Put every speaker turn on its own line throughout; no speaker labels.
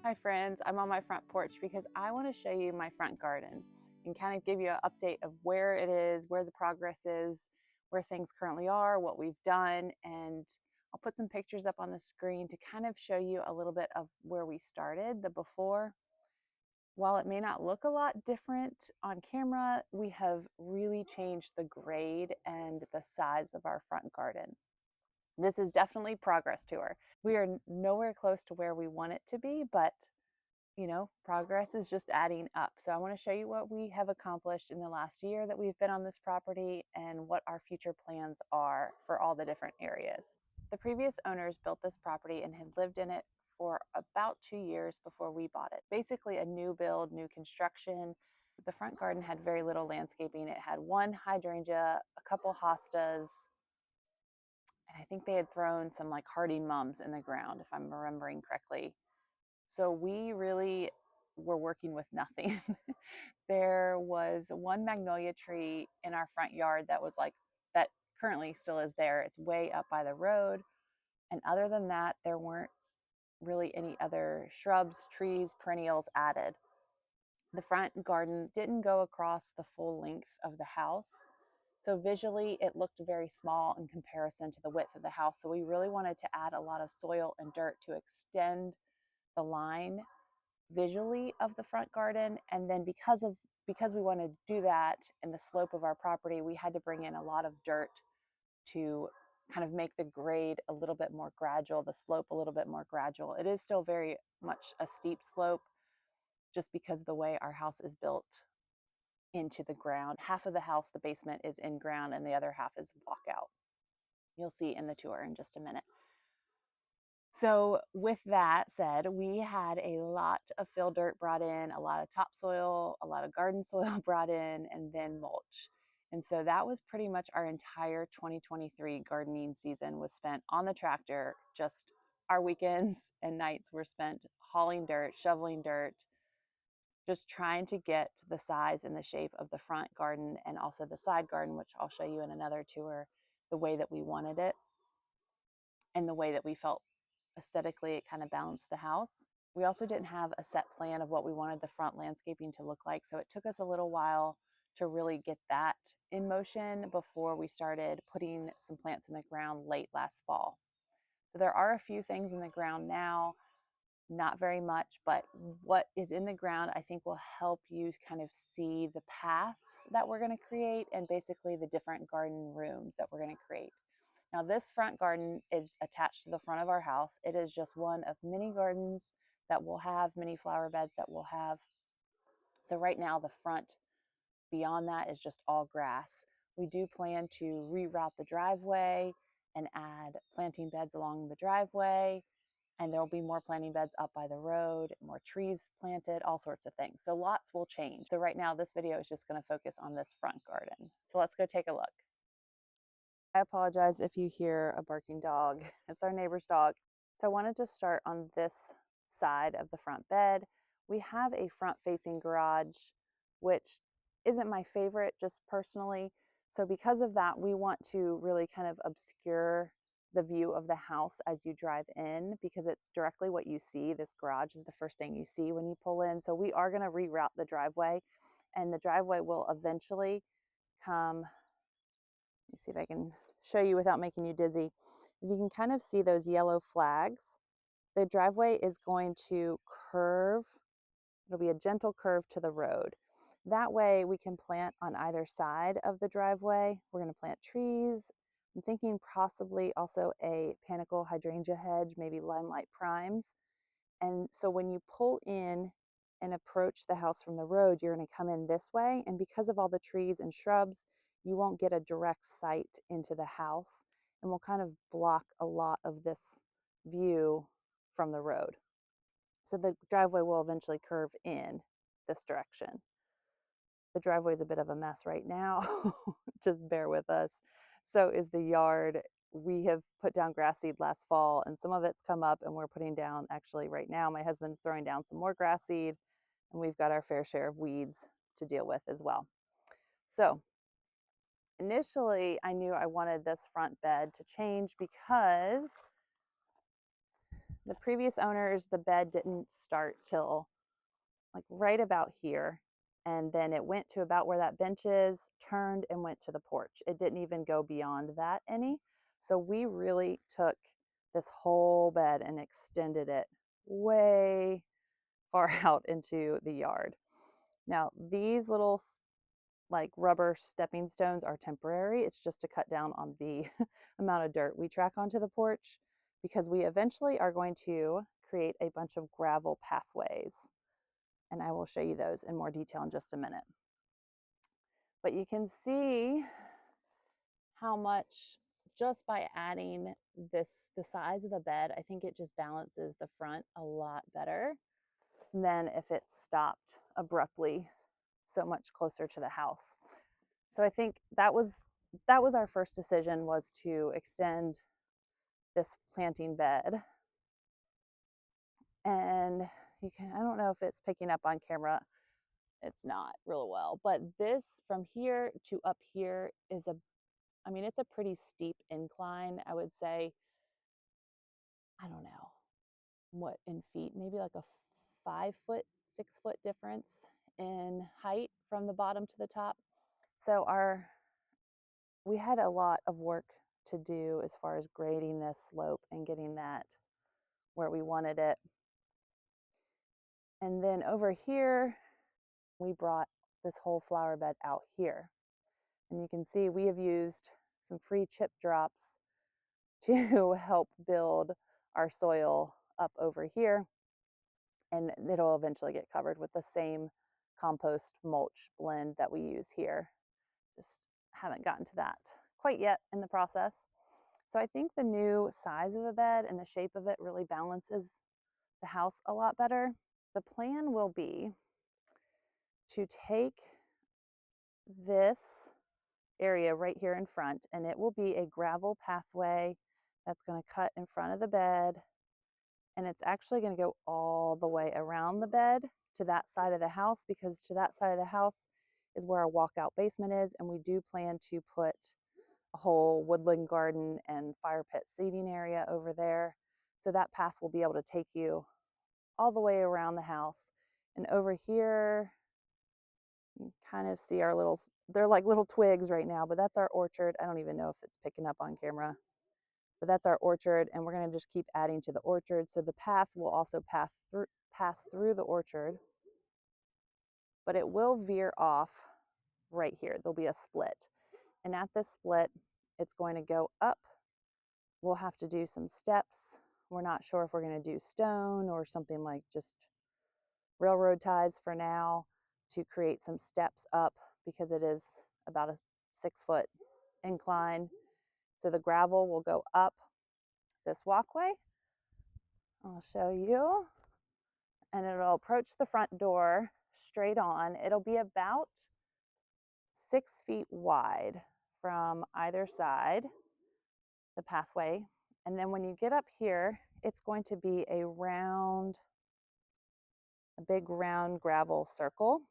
Hi friends, I'm on my front porch because I want to show you my front garden and kind of give you an update of where it is, where the progress is, where things currently are, what we've done, and I'll put some pictures up on the screen to kind of show you a little bit of where we started, the before. While it may not look a lot different on camera, we have really changed the grade and the size of our front garden. This is definitely progress to her. We are nowhere close to where we want it to be, but progress is just adding up. So I want to show you what we have accomplished in the last year that we've been on this property and what our future plans are for all the different areas. The previous owners built this property and had lived in it for about 2 years before we bought it. Basically a new build, new construction. The front garden had very little landscaping. It had one hydrangea, a couple hostas, and I think they had thrown some like hardy mums in the ground, if I'm remembering correctly. So we really were working with nothing. There was one magnolia tree in our front yard that currently still is there. It's way up by the road. And other than that, there weren't really any other shrubs, trees, perennials added. The front garden didn't go across the full length of the house. So visually, it looked very small in comparison to the width of the house. So we really wanted to add a lot of soil and dirt to extend the line visually of the front garden. And then because we wanted to do that and the slope of our property, we had to bring in a lot of dirt to kind of make the grade a little bit more gradual, the slope a little bit more gradual. It is still very much a steep slope just because the way our house is built into the ground. Half of the house, the basement, is in ground and the other half is walkout. You'll see in the tour in just a minute. So with that said, we had a lot of fill dirt brought in, a lot of topsoil, a lot of garden soil brought in, and then mulch. And so that was pretty much our entire 2023 gardening season was spent on the tractor. Just our weekends and nights were spent hauling dirt, shoveling dirt, just trying to get the size and the shape of the front garden and also the side garden, which I'll show you in another tour, the way that we wanted it and the way that we felt aesthetically it kind of balanced the house. We also didn't have a set plan of what we wanted the front landscaping to look like, so it took us a little while to really get that in motion before we started putting some plants in the ground late last fall. So there are a few things in the ground now, not very much, but what is in the ground I think will help you kind of see the paths that we're going to create and basically the different garden rooms that we're going to create. Now this front garden is attached to the front of our house. It is just one of many gardens that we'll have, many flower beds that we'll have. So right now the front beyond that is just all grass. We do plan to reroute the driveway and add planting beds along the driveway, and there will be more planting beds up by the road, more trees planted, all sorts of things. So lots will change. So right now this video is just going to focus on this front garden. So let's go take a look. I apologize if you hear a barking dog. It's our neighbor's dog. So I wanted to start on this side of the front bed. We have a front-facing garage, which isn't my favorite just personally. So because of that, we want to really kind of obscure the view of the house as you drive in because it's directly what you see. This garage is the first thing you see when you pull in. So we are going to reroute the driveway, and the driveway will eventually come. Let me see if I can show you without making you dizzy. If you can kind of see those yellow flags, the driveway is going to curve. It'll be a gentle curve to the road. That way we can plant on either side of the driveway. We're going to plant trees. I'm thinking possibly also a panicle hydrangea hedge, maybe limelight primes. And so when you pull in and approach the house from the road, you're going to come in this way. And because of all the trees and shrubs, you won't get a direct sight into the house, and will kind of block a lot of this view from the road. So the driveway will eventually curve in this direction. The driveway is a bit of a mess right now. Just bear with us. So is the yard. We have put down grass seed last fall, and some of it's come up, and we're putting down, actually right now, my husband's throwing down some more grass seed, and we've got our fair share of weeds to deal with as well. So initially, I knew I wanted this front bed to change because The previous owners, the bed didn't start till like right about here. And then it went to about where that bench is, turned and went to the porch. It didn't even go beyond that any. So we really took this whole bed and extended it way far out into the yard. Now, these little like rubber stepping stones are temporary. It's just to cut down on the amount of dirt we track onto the porch, because we eventually are going to create a bunch of gravel pathways. And I will show you those in more detail in just a minute. But you can see how much, just by adding the size of the bed, I think it just balances the front a lot better than if it stopped abruptly so much closer to the house. So I think that was our first decision, was to extend this planting bed. And you can, I don't know if it's picking up on camera, it's not real well, but this from here to up here is I mean, it's a pretty steep incline. I would say, I don't know what in feet, maybe like a 5 foot, 6 foot difference in height from the bottom to the top. So we had a lot of work to do as far as grading this slope and getting that where we wanted it. And then over here, we brought this whole flower bed out here. And you can see we have used some free chip drops to help build our soil up over here. And it'll eventually get covered with the same compost mulch blend that we use here. Just haven't gotten to that quite yet in the process. So I think the new size of the bed and the shape of it really balances the house a lot better. The plan will be to take this area right here in front, and it will be a gravel pathway that's going to cut in front of the bed, and it's actually going to go all the way around the bed to that side of the house, because to that side of the house is where our walkout basement is, and we do plan to put a whole woodland garden and fire pit seating area over there. So that path will be able to take you all the way around the house. And over here, you kind of see our little, they're like little twigs right now, but that's our orchard. I don't even know if it's picking up on camera, but that's our orchard, and we're going to just keep adding to the orchard. So the path will also pass through the orchard, but it will veer off right here. There'll be a split, and at this split, it's going to go up. We'll have to do some steps. We're not sure if we're going to do stone or something like just railroad ties for now, to create some steps up, because it is about a 6 foot incline. So the gravel will go up this walkway. I'll show you. And it'll approach the front door straight on. It'll be about 6 feet wide from either side, the pathway. And then when you get up here, it's going to be a big round gravel circle.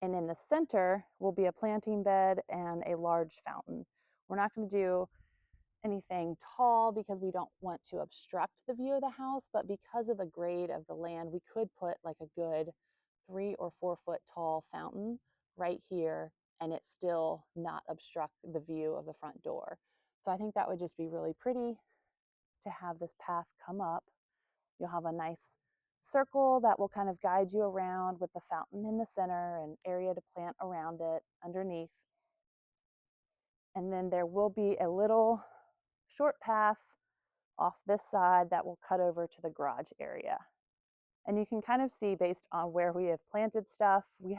And in the center will be a planting bed and a large fountain. We're not going to do anything tall because we don't want to obstruct the view of the house, but because of the grade of the land, we could put like a good 3 or 4 foot tall fountain right here, and it still not obstruct the view of the front door. So I think that would just be really pretty to have this path come up. You'll have a nice circle that will kind of guide you around with the fountain in the center and area to plant around it underneath. And then there will be a little short path off this side that will cut over to the garage area. And you can kind of see, based on where we have planted stuff, we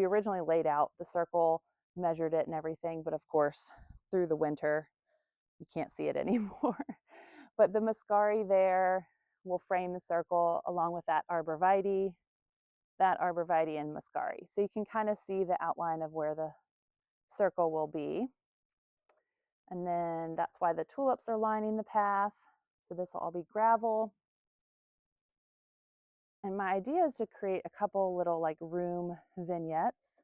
originally laid out the circle, measured it and everything, but of course through the winter you can't see it anymore. But the muscari there will frame the circle along with that arborvitae and muscari. So you can kind of see the outline of where the circle will be. And then that's why the tulips are lining the path. So this will all be gravel. And my idea is to create a couple little like room vignettes.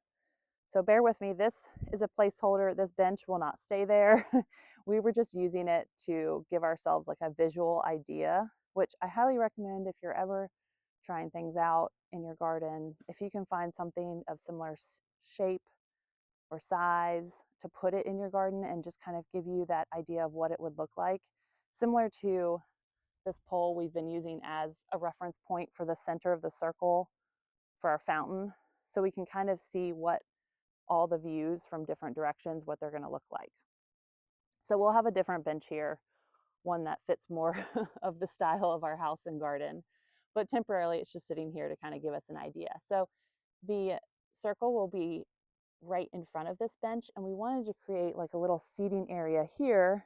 So bear with me, this is a placeholder. This bench will not stay there. We were just using it to give ourselves like a visual idea, which I highly recommend if you're ever trying things out in your garden. If you can find something of similar shape or size to put it in your garden and just kind of give you that idea of what it would look like. Similar to this pole we've been using as a reference point for the center of the circle for our fountain. So we can kind of see what all the views from different directions, what they're going to look like. So we'll have a different bench here, one that fits more of the style of our house and garden. But temporarily, it's just sitting here to kind of give us an idea. So the circle will be right in front of this bench, and we wanted to create like a little seating area here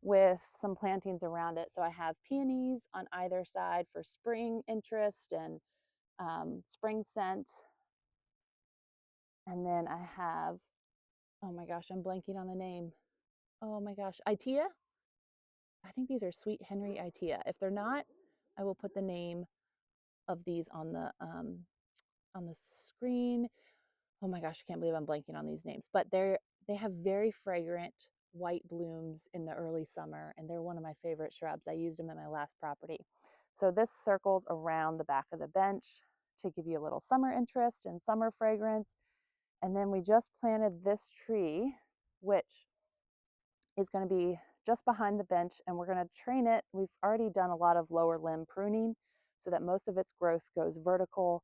with some plantings around it. So I have peonies on either side for spring interest and spring scent. And then I have, oh my gosh, I'm blanking on the name. Oh my gosh, Itea? I think these are Sweet Henry Itea. If they're not, I will put the name of these on the screen. Oh my gosh, I can't believe I'm blanking on these names. But they have very fragrant white blooms in the early summer, and they're one of my favorite shrubs. I used them in my last property. So this circles around the back of the bench to give you a little summer interest and summer fragrance. And then we just planted this tree, which is going to be just behind the bench, and we're going to train it. We've already done a lot of lower limb pruning so that most of its growth goes vertical,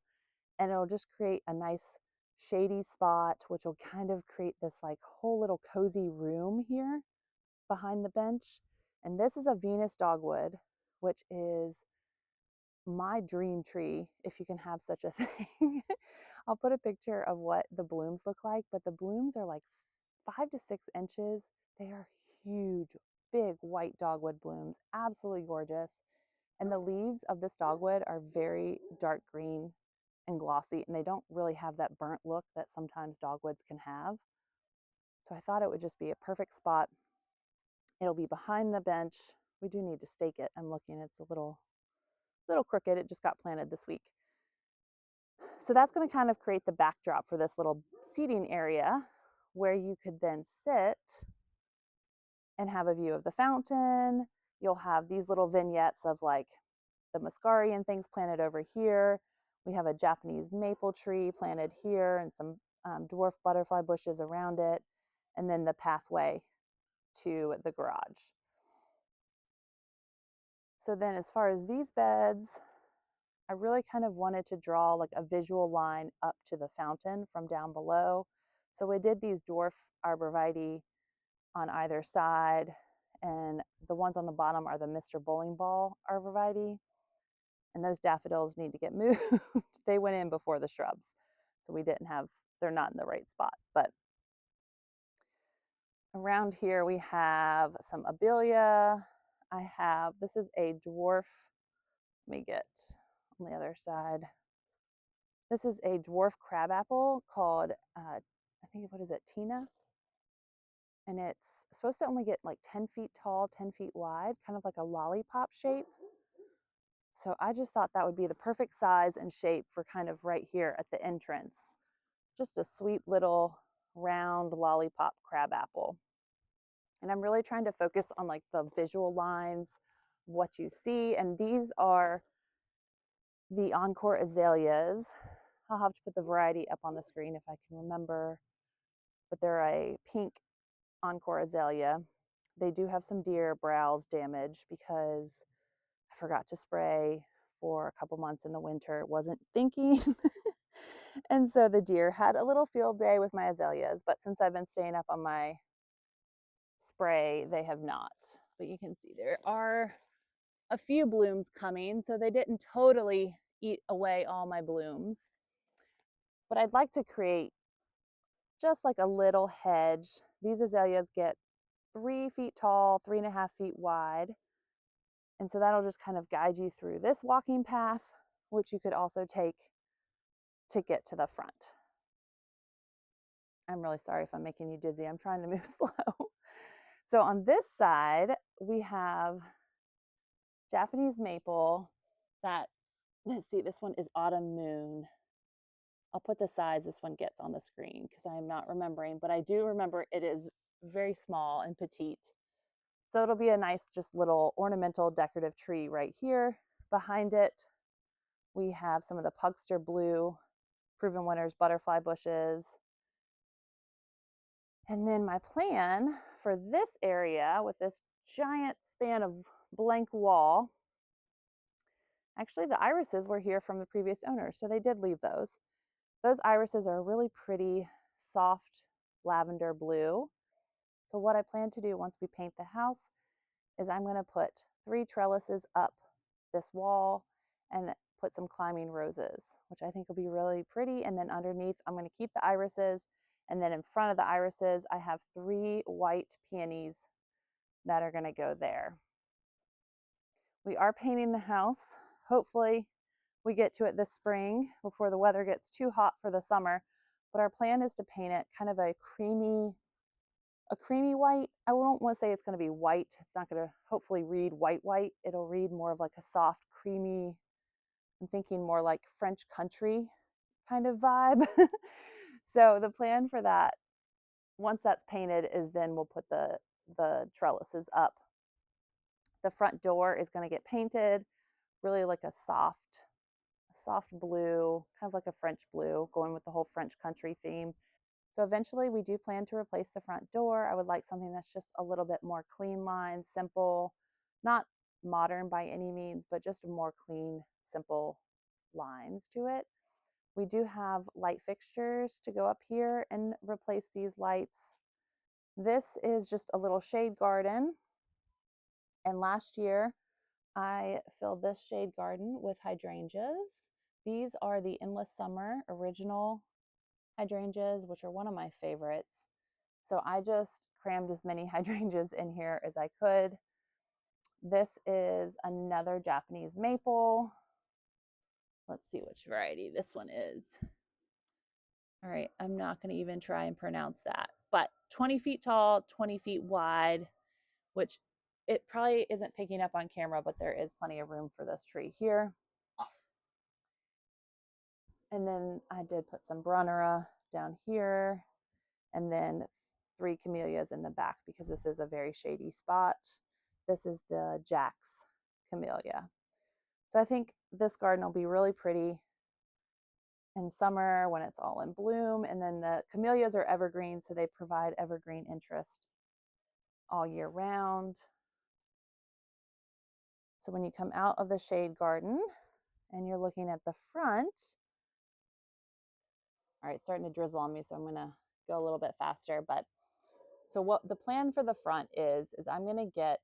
and it'll just create a nice shady spot, which will kind of create this like whole little cozy room here behind the bench. And this is a Venus dogwood, which is my dream tree, if you can have such a thing. I'll put a picture of what the blooms look like, but the blooms are like 5 to 6 inches. They are huge, big white dogwood blooms, absolutely gorgeous. And the leaves of this dogwood are very dark green and glossy, and they don't really have that burnt look that sometimes dogwoods can have. So I thought it would just be a perfect spot. It'll be behind the bench. We do need to stake it. I'm looking, it's a little crooked. It just got planted this week. So that's going to kind of create the backdrop for this little seating area where you could then sit and have a view of the fountain. You'll have these little vignettes of like the muscari and things planted over here. We have a Japanese maple tree planted here and some dwarf butterfly bushes around it, and then the pathway to the garage. So then as far as these beds, I really kind of wanted to draw like a visual line up to the fountain from down below. So we did these dwarf arborvitae on either side, and the ones on the bottom are the Mr. Bowling Ball arborvitae. And those daffodils need to get moved. They went in before the shrubs, so they're not in the right spot. But around here we have some abelia. This is a dwarf, let me get on the other side. This is a dwarf crabapple called, I think, what is it, Tina? And it's supposed to only get like 10 feet tall, 10 feet wide, kind of like a lollipop shape. So I just thought that would be the perfect size and shape for kind of right here at the entrance. Just a sweet little round lollipop crabapple. And I'm really trying to focus on like the visual lines, what you see. And these are the Encore azaleas. I'll have to put the variety up on the screen if I can remember. But they're a pink Encore azalea. They do have some deer browse damage because I forgot to spray for a couple months in the winter. Wasn't thinking. And so the deer had a little field day with my azaleas, but since I've been staying up on my spray, they have not. But you can see there are a few blooms coming, so they didn't totally eat away all my blooms. But I'd like to create just like a little hedge. These azaleas get 3 feet tall, 3.5 feet wide. And so that'll just kind of guide you through this walking path, which you could also take to get to the front. I'm really sorry if I'm making you dizzy. I'm trying to move slow. So on this side, we have Japanese maple that, let's see, this one is Autumn Moon. I'll put the size this one gets on the screen because I am not remembering, but I do remember it is very small and petite. So it'll be a nice, just little ornamental decorative tree right here. Behind it, we have some of the Pugster Blue Proven Winners butterfly bushes. And then my plan for this area with this giant span of blank wall, actually the irises were here from the previous owner, so they did leave those. Those irises are a really pretty soft lavender blue. So what I plan to do once we paint the house is I'm going to put 3 trellises up this wall and put some climbing roses, which I think will be really pretty. And then underneath, I'm going to keep the irises. And then in front of the irises, I have 3 white peonies that are going to go there. We are painting the house. Hopefully we get to it this spring before the weather gets too hot for the summer. But our plan is to paint it kind of a creamy white. I don't want to say it's going to be white. It's not going to hopefully read white. It'll read more of like a soft, creamy, I'm thinking more like French country kind of vibe. So the plan for that, once that's painted, is then we'll put the trellises up. The front door is going to get painted really like a soft blue, kind of like a French blue, going with the whole French country theme. So eventually we do plan to replace the front door. I would like something that's just a little bit more clean line, simple, not modern by any means, but just more clean, simple lines to it. We do have light fixtures to go up here and replace these lights. This is just a little shade garden. And last year I filled this shade garden with hydrangeas. These are the Endless Summer original hydrangeas, which are one of my favorites. So I just crammed as many hydrangeas in here as I could. This is another Japanese maple. Let's see which variety this one is. All right, I'm not going to even try and pronounce that, but 20 feet tall, 20 feet wide, which it probably isn't picking up on camera, but there is plenty of room for this tree here. And then I did put some Brunnera down here, and then 3 camellias in the back because this is a very shady spot. This is the Jack's camellia. So I think this garden will be really pretty in summer when it's all in bloom. And then the camellias are evergreen, so they provide evergreen interest all year round. So when you come out of the shade garden and you're looking at the front, all right, it's starting to drizzle on me, so I'm gonna go a little bit faster. But so what the plan for the front is I'm gonna get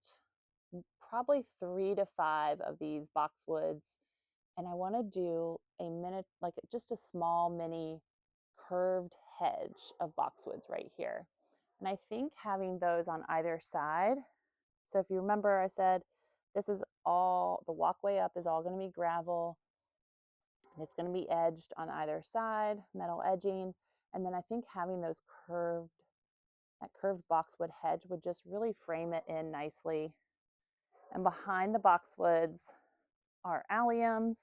probably 3 to 5 of these boxwoods, and I want to do a minute, like just a small mini curved hedge of boxwoods right here. And I think having those on either side. So if you remember, I said this is all, the walkway up is all going to be gravel. It's going to be edged on either side, metal edging. And then I think having those that curved boxwood hedge would just really frame it in nicely. And behind the boxwoods are alliums.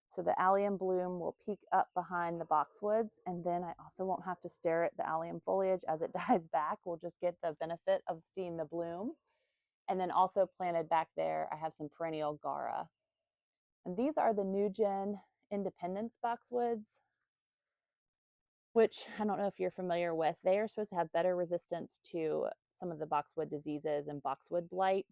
So the allium bloom will peek up behind the boxwoods, and then I also won't have to stare at the allium foliage as it dies back. We'll just get the benefit of seeing the bloom. And then also planted back there, I have some perennial Gara. And these are the New Gen Independence boxwoods, which I don't know if you're familiar with. They are supposed to have better resistance to some of the boxwood diseases and boxwood blight.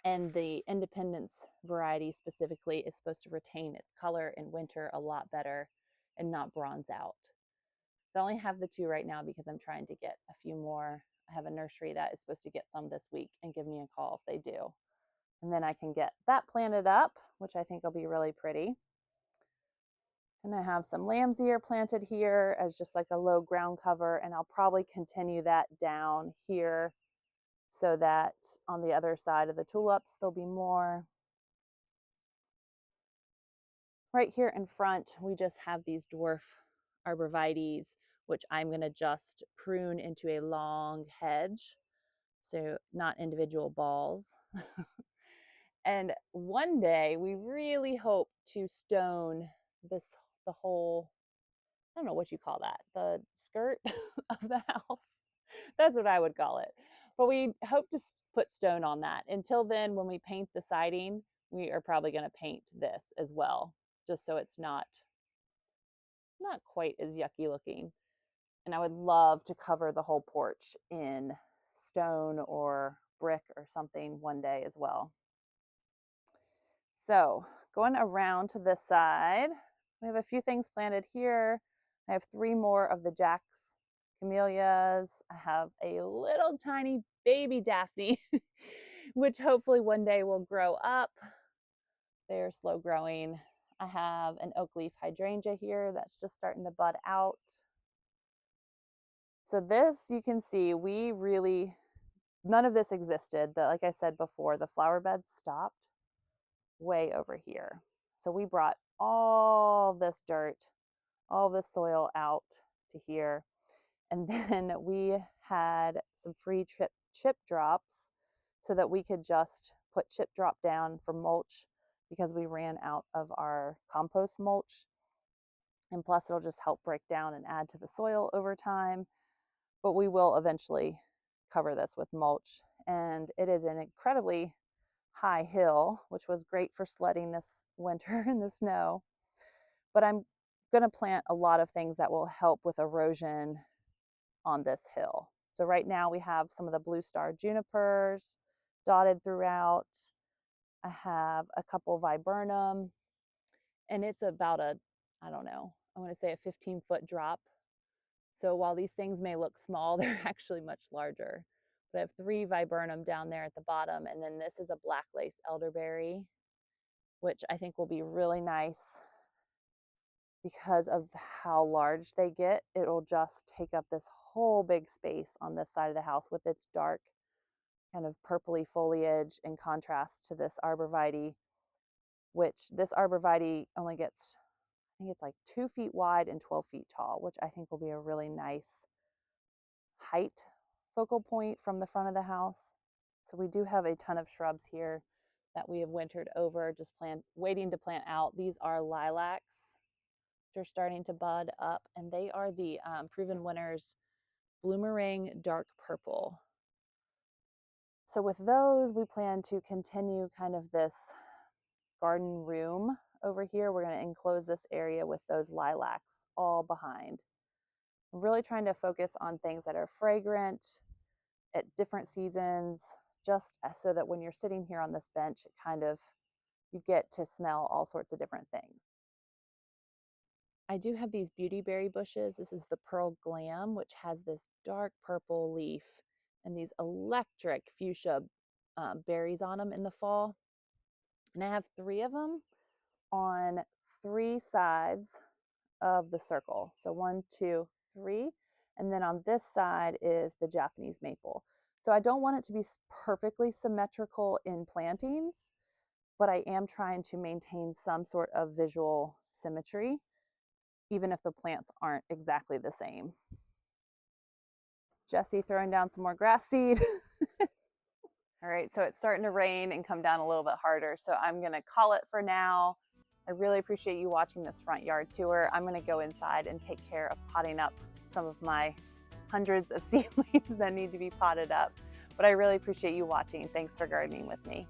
And the Independence variety specifically is supposed to retain its color in winter a lot better and not bronze out. So I only have the 2 right now because I'm trying to get a few more. I have a nursery that is supposed to get some this week and give me a call if they do. And then I can get that planted up, which I think will be really pretty. And I have some lamb's ear planted here as just like a low ground cover, and I'll probably continue that down here so that on the other side of the tulips, there'll be more. Right here in front, we just have these dwarf arborvitaes, which I'm going to just prune into a long hedge, so not individual balls. And one day we really hope to stone the whole I don't know what you call that, the skirt of the house. That's what I would call it. But we hope to put stone on that. Until then, when we paint the siding, we are probably going to paint this as well, just so it's not quite as yucky looking. And I would love to cover the whole porch in stone or brick or something one day as well. So going around to this side, we have a few things planted here. I have 3 more of the Jack's camellias. I have a little tiny baby Daphne, which hopefully one day will grow up. They're slow growing. I have an oak leaf hydrangea here that's just starting to bud out. So this, you can see, none of this existed. Like I said before, the flower beds stopped way over here. So we brought all this dirt, all this soil out to here. And then we had some free chip drops so that we could just put chip drop down for mulch because we ran out of our compost mulch. And plus it'll just help break down and add to the soil over time. But we will eventually cover this with mulch. And it is an incredibly high hill, which was great for sledding this winter in the snow. But I'm going to plant a lot of things that will help with erosion on this hill. So right now we have some of the blue star junipers dotted throughout. I have a couple viburnum, and it's about I don't know, I want to say a 15-foot drop. So while these things may look small, they're actually much larger. But I have 3 viburnum down there at the bottom, and then this is a black lace elderberry, which I think will be really nice because of how large they get. It'll just take up this whole big space on this side of the house with its dark kind of purpley foliage in contrast to this arborvitae, which this arborvitae only gets, I think it's like 2 feet wide and 12 feet tall, which I think will be a really nice height focal point from the front of the house. So we do have a ton of shrubs here that we have wintered over, just waiting to plant out. These are lilacs. They're starting to bud up, and they are the Proven Winners Bloomerang Dark Purple. So with those, we plan to continue kind of this garden room over here. We're going to enclose this area with those lilacs all behind. I'm really trying to focus on things that are fragrant at different seasons, just so that when you're sitting here on this bench, it kind of, you get to smell all sorts of different things. I do have these beautyberry bushes. This is the Pearl Glam, which has this dark purple leaf and these electric fuchsia berries on them in the fall. And I have 3 of them on 3 sides of the circle. So 1, 2, 3. And then on this side is the Japanese maple. So I don't want it to be perfectly symmetrical in plantings, but I am trying to maintain some sort of visual symmetry, even if the plants aren't exactly the same. Jesse throwing down some more grass seed. All right, so it's starting to rain and come down a little bit harder, so I'm gonna call it for now. I really appreciate you watching this front yard tour. I'm gonna go inside and take care of potting up some of my hundreds of seedlings that need to be potted up. But I really appreciate you watching. Thanks for gardening with me.